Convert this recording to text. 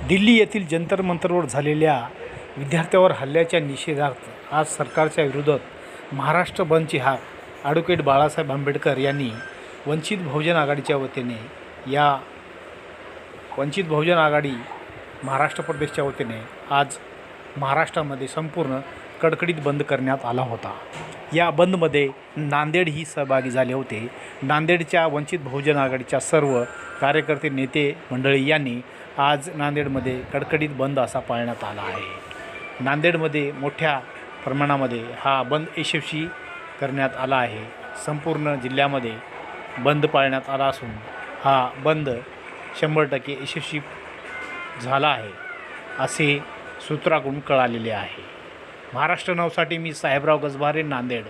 दिल्ली येथील जंतर मंतरवर झालेल्या विद्यार्थ्यावर हल्ल्याच्या निषेधार्थ आज सरकारच्या विरोधात महाराष्ट्र बंदची हाक ॲडव्होकेट बाळासाहेब आंबेडकर यांनी वंचित बहुजन आघाडीच्या वतीने वंचित बहुजन आघाडी महाराष्ट्र प्रदेशच्या वतीने आज महाराष्ट्रामध्ये संपूर्ण कडकडीत बंद करण्यात आला होता। या बंदमध्ये नांदेडही सहभागी झाले होते। नांदेडच्या वंचित बहुजन आघाडीच्या सर्व कार्यकर्ते नेते मंडळी यांनी आज नांदेडमध्ये कडकडीत बंद असा पाळण्यात आला आहे। नांदेडमध्ये मोठ्या प्रमाणामध्ये हा बंद यशस्वी करण्यात आला आहे। संपूर्ण जिल्ह्यामध्ये बंद पाळण्यात आला असून हा बंद 100% यशस्वी झाला आहे असे सूत्राकडून कळालेले आहे। महाराष्ट्र नावसाठी मी साहेबराव गजभारे, नांदेड।